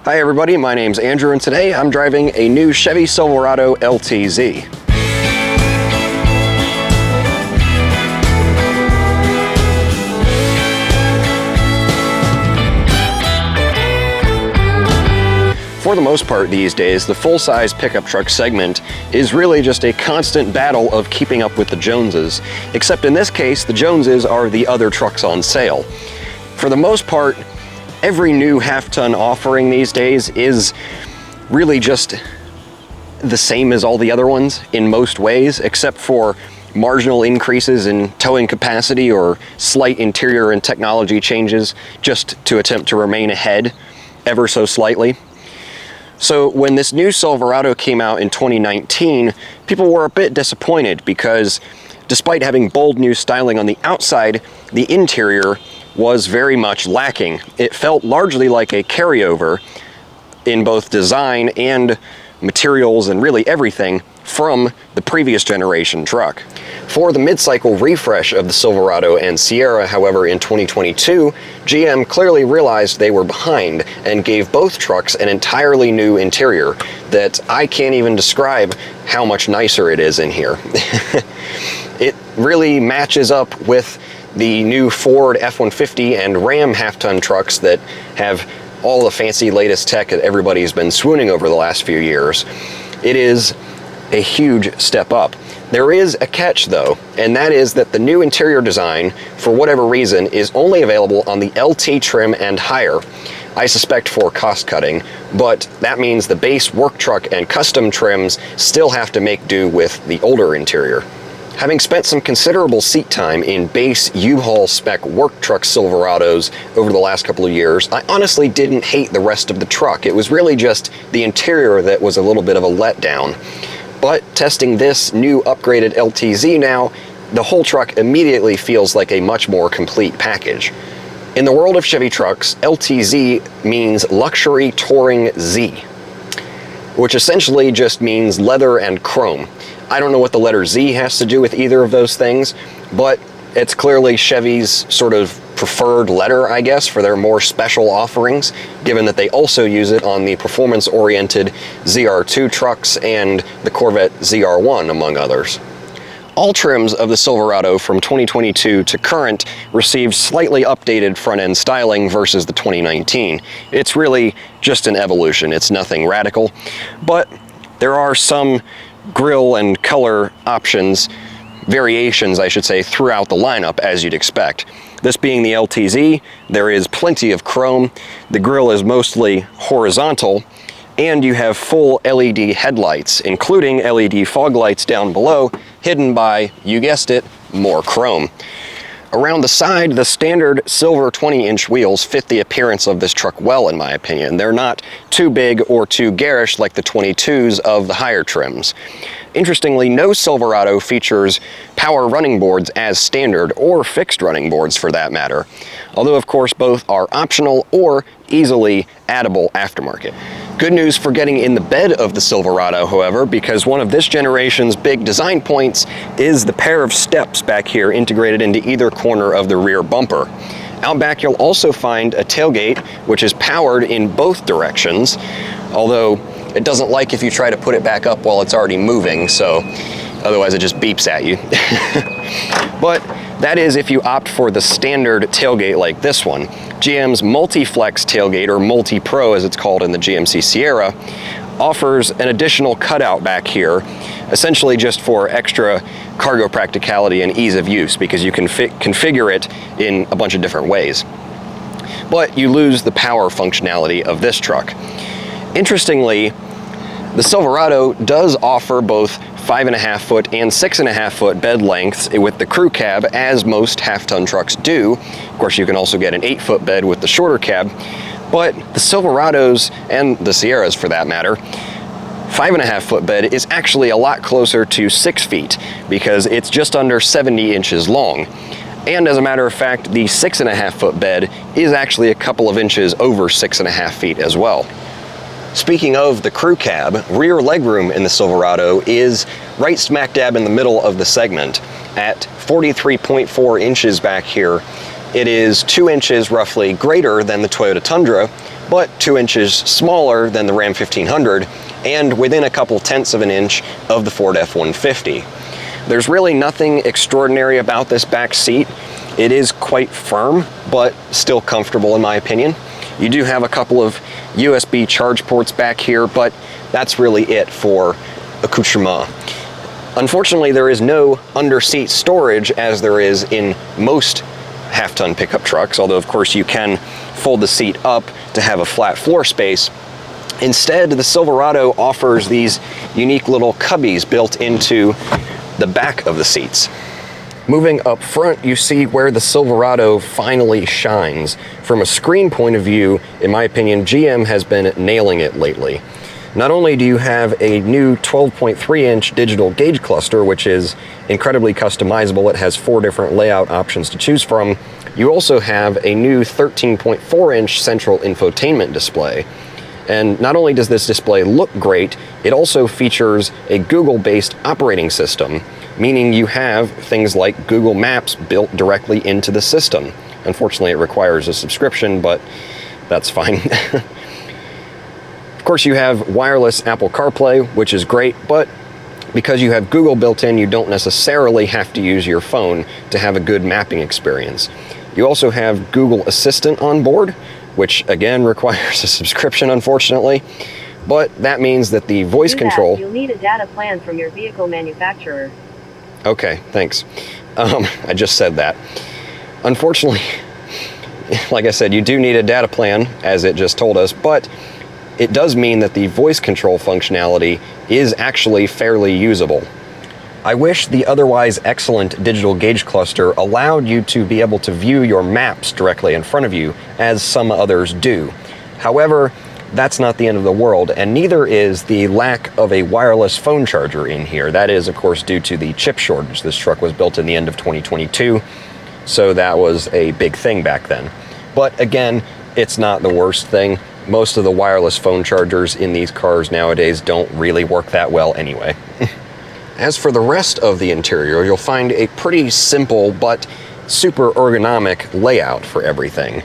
Hi everybody, my name's Andrew and today I'm driving a new Chevy Silverado LTZ. For the most part these days, the full-size pickup truck segment is really just a constant battle of keeping up with the Joneses, except in this case, the Joneses are the other trucks on sale. For the most part, every new half-ton offering these days is really just the same as all the other ones in most ways, except for marginal increases in towing capacity or slight interior and technology changes just to attempt to remain ahead ever so slightly. So when this new Silverado came out in 2019, people were a bit disappointed because despite having bold new styling on the outside, the interior was very much lacking. It felt largely like a carryover in both design and materials and really everything from the previous generation truck. For the mid-cycle refresh of the Silverado and Sierra, however, in 2022, GM clearly realized they were behind and gave both trucks an entirely new interior that I can't even describe how much nicer it is in here. It really matches up with the new Ford F-150 and Ram half-ton trucks that have all the fancy latest tech that everybody's been swooning over the last few years. It is a huge step up. There is a catch though, and that is that the new interior design, for whatever reason, is only available on the LT trim and higher. I suspect for cost cutting, but that means the base work truck and custom trims still have to make do with the older interior. Having spent some considerable seat time in base U-Haul spec work truck Silverados over the last couple of years, I honestly didn't hate the rest of the truck. It was really just the interior that was a little bit of a letdown. But testing this new upgraded LTZ now, the whole truck immediately feels like a much more complete package. In the world of Chevy trucks, LTZ means Luxury Touring Z, which essentially just means leather and chrome. I don't know what the letter Z has to do with either of those things, but it's clearly Chevy's sort of preferred letter, I guess, for their more special offerings, given that they also use it on the performance-oriented ZR2 trucks and the Corvette ZR1, among others. All trims of the Silverado from 2022 to current received slightly updated front-end styling versus the 2019. It's really just an evolution, it's nothing radical, but there are some grille and color options, variations I should say, throughout the lineup as you'd expect. This being the LTZ, there is plenty of chrome, the grille is mostly horizontal, and you have full LED headlights, including LED fog lights down below, hidden by, you guessed it, more chrome. Around the side, the standard silver 20-inch wheels fit the appearance of this truck well, in my opinion. They're not too big or too garish like the 22s of the higher trims. Interestingly, no Silverado features power running boards as standard, or fixed running boards for that matter, although of course both are optional or easily addable aftermarket. Good news for getting in the bed of the Silverado, however, because one of this generation's big design points is the pair of steps back here integrated into either corner of the rear bumper. Out back you'll also find a tailgate which is powered in both directions, although it doesn't like if you try to put it back up while it's already moving, so otherwise it just beeps at you. But that is if you opt for the standard tailgate like this one. GM's Multi-Flex tailgate, or Multi-Pro as it's called in the GMC Sierra, offers an additional cutout back here, essentially just for extra cargo practicality and ease of use, because you can configure it in a bunch of different ways. But you lose the power functionality of this truck. Interestingly, the Silverado does offer both 5.5 foot and 6.5 foot bed lengths with the crew cab, as most half-ton trucks do. Of course, you can also get an 8-foot bed with the shorter cab, but the Silverados, and the Sierras for that matter, 5.5 foot bed is actually a lot closer to 6 feet because it's just under 70 inches long. And as a matter of fact, the 6.5 foot bed is actually a couple of inches over 6.5 feet as well. Speaking of the crew cab, rear legroom in the Silverado is right smack dab in the middle of the segment at 43.4 inches back here. It is 2 inches roughly greater than the Toyota Tundra, but 2 inches smaller than the Ram 1500 and within a couple tenths of an inch of the Ford F-150. There's really nothing extraordinary about this back seat. It is quite firm, but still comfortable in my opinion. You do have a couple of USB charge ports back here, but that's really it for accoutrement. Unfortunately, there is no under-seat storage as there is in most half-ton pickup trucks, although of course you can fold the seat up to have a flat floor space. Instead, the Silverado offers these unique little cubbies built into the back of the seats. Moving up front, you see where the Silverado finally shines. From a screen point of view, in my opinion, GM has been nailing it lately. Not only do you have a new 12.3-inch digital gauge cluster, which is incredibly customizable, it has 4 different layout options to choose from, you also have a new 13.4-inch central infotainment display. And not only does this display look great, it also features a Google-based operating system, meaning you have things like Google Maps built directly into the system. Unfortunately, it requires a subscription, but that's fine. Of course, you have wireless Apple CarPlay, which is great, but because you have Google built in, you don't necessarily have to use your phone to have a good mapping experience. You also have Google Assistant on board, which again requires a subscription, unfortunately. But that means that the voice control... You'll need a data plan from your vehicle manufacturer. Okay, thanks. I just said that. Unfortunately, like I said, you do need a data plan, as it just told us, but it does mean that the voice control functionality is actually fairly usable. I wish the otherwise excellent digital gauge cluster allowed you to be able to view your maps directly in front of you, as some others do. However, that's not the end of the world, and neither is the lack of a wireless phone charger in here. That is, of course, due to the chip shortage. This truck was built in the end of 2022, so that was a big thing back then. But again, it's not the worst thing. Most of the wireless phone chargers in these cars nowadays don't really work that well anyway. As for the rest of the interior, you'll find a pretty simple but super ergonomic layout for everything.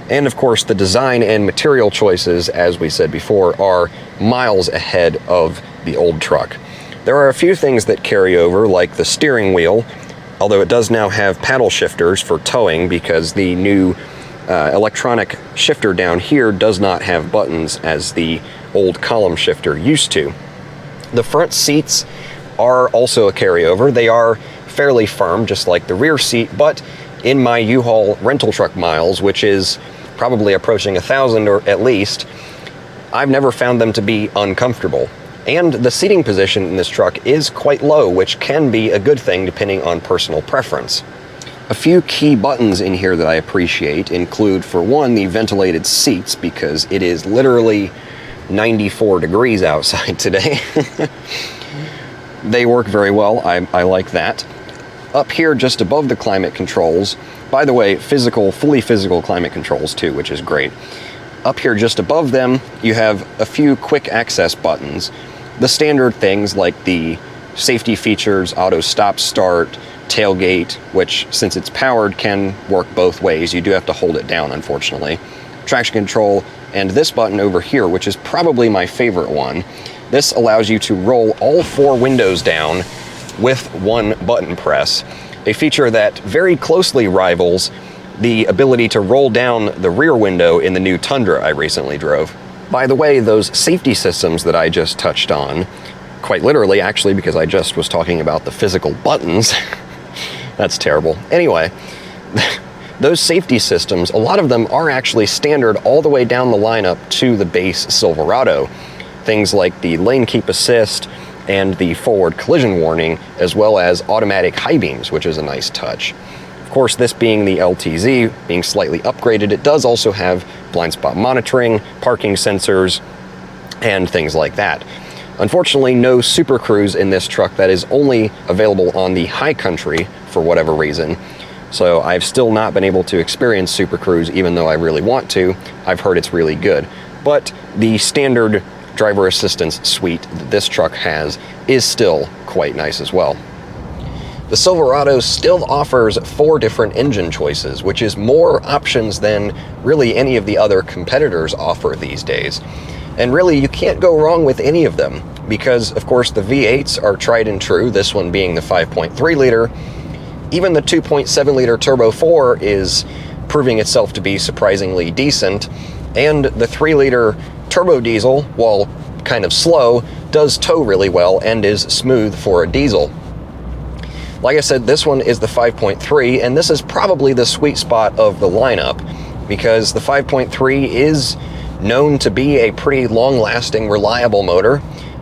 And of course, the design and material choices, as we said before, are miles ahead of the old truck. There are a few things that carry over, like the steering wheel, although it does now have paddle shifters for towing because the new electronic shifter down here does not have buttons as the old column shifter used to. The front seats are also a carryover. They are fairly firm, just like the rear seat, but in my U-Haul rental truck miles, which is probably approaching 1,000 or at least, I've never found them to be uncomfortable. And the seating position in this truck is quite low, which can be a good thing depending on personal preference. A few key buttons in here that I appreciate include, for one, the ventilated seats, because it is literally 94 degrees outside today. They work very well. I like that. Up here, just above the climate controls, by the way, fully physical climate controls too, which is great. Up here, just above them, you have a few quick access buttons. The standard things like the safety features, auto stop start, tailgate, which since it's powered can work both ways. You do have to hold it down, unfortunately. Traction control, and this button over here, which is probably my favorite one. This allows you to roll all 4 windows down with one button press, a feature that very closely rivals the ability to roll down the rear window in the new Tundra I recently drove. By the way, those safety systems that I just touched on, quite literally actually, because I just was talking about the physical buttons, that's terrible. Anyway, those safety systems, a lot of them are actually standard all the way down the lineup to the base Silverado. Things like the lane keep assist and the forward collision warning, as well as automatic high beams, which is a nice touch. Of course, this being the LTZ, being slightly upgraded, it does also have blind spot monitoring, parking sensors, and things like that. Unfortunately, no Super Cruise in this truck. That is only available on the High Country for whatever reason. So I've still not been able to experience Super Cruise, even though I really want to. I've heard it's really good. But the standard driver assistance suite that this truck has is still quite nice as well. The Silverado still offers 4 different engine choices, which is more options than really any of the other competitors offer these days. And really, you can't go wrong with any of them, because of course the V8s are tried and true, this one being the 5.3 liter. Even the 2.7 liter Turbo 4 is proving itself to be surprisingly decent, and the 3 liter turbo diesel, while kind of slow, does tow really well and is smooth for a diesel. Like I said, this one is the 5.3, and this is probably the sweet spot of the lineup, because the 5.3 is known to be a pretty long-lasting, reliable motor,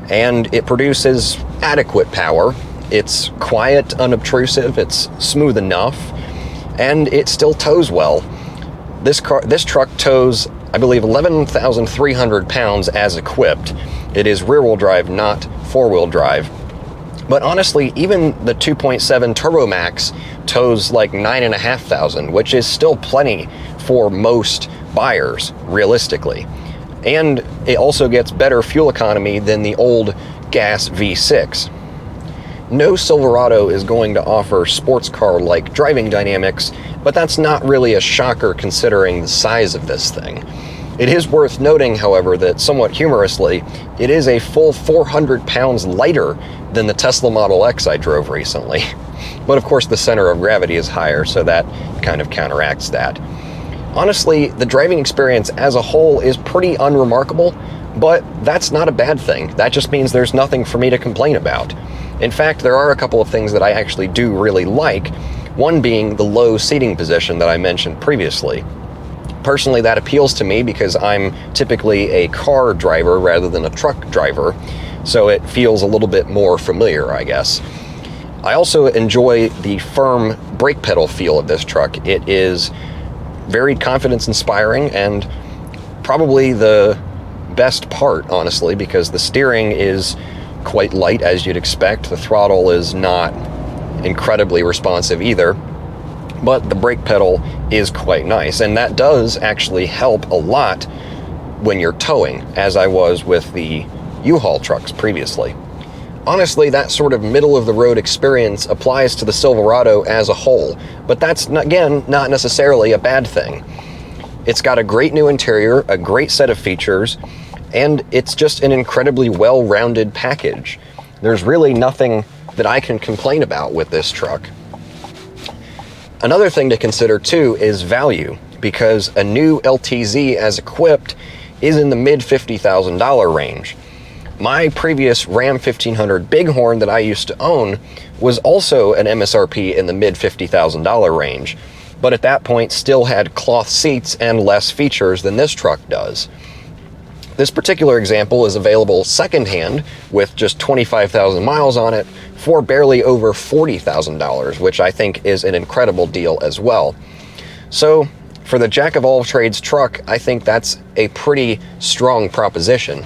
and it produces adequate power. It's quiet, unobtrusive, it's smooth enough, and it still tows well. This truck tows, I believe, 11,300 pounds as equipped. It is rear-wheel drive, not four-wheel drive. But honestly, even the 2.7 Turbo Max tows like 9,500, which is still plenty for most buyers, realistically. And it also gets better fuel economy than the old gas V6. No Silverado is going to offer sports car-like driving dynamics, but that's not really a shocker considering the size of this thing. It is worth noting, however, that somewhat humorously, it is a full 400 pounds lighter than the Tesla Model X I drove recently. But of course the center of gravity is higher, so that kind of counteracts that. Honestly, the driving experience as a whole is pretty unremarkable, but that's not a bad thing. That just means there's nothing for me to complain about. In fact, there are a couple of things that I actually do really like, one being the low seating position that I mentioned previously. Personally, that appeals to me because I'm typically a car driver rather than a truck driver, so it feels a little bit more familiar, I guess. I also enjoy the firm brake pedal feel of this truck. It is very confidence-inspiring and probably the best part, honestly, because the steering is quite light, as you'd expect. The throttle is not incredibly responsive either, but the brake pedal is quite nice, and that does actually help a lot when you're towing, as I was with the U-Haul trucks previously. Honestly, that sort of middle-of-the-road experience applies to the Silverado as a whole, but that's, again, not necessarily a bad thing. It's got a great new interior, a great set of features, and it's just an incredibly well-rounded package. There's really nothing that I can complain about with this truck. Another thing to consider too is value, because a new LTZ as equipped is in the mid $50,000 range. My previous Ram 1500 Bighorn that I used to own was also an MSRP in the mid $50,000 range, but at that point still had cloth seats and less features than this truck does. This particular example is available secondhand with just 25,000 miles on it for barely over $40,000, which I think is an incredible deal as well. So for the jack-of-all-trades truck, I think that's a pretty strong proposition.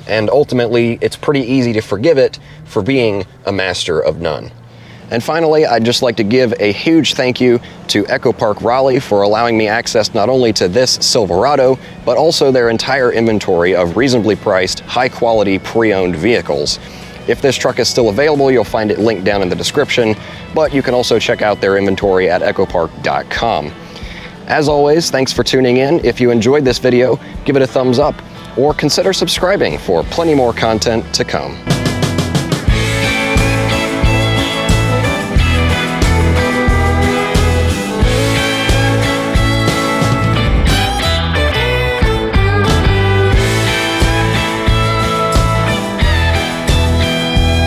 And ultimately, it's pretty easy to forgive it for being a master of none. And finally, I'd just like to give a huge thank you to EchoPark Raleigh for allowing me access not only to this Silverado, but also their entire inventory of reasonably priced, high-quality pre-owned vehicles. If this truck is still available, you'll find it linked down in the description, but you can also check out their inventory at echopark.com. As always, thanks for tuning in. If you enjoyed this video, give it a thumbs up, or consider subscribing for plenty more content to come.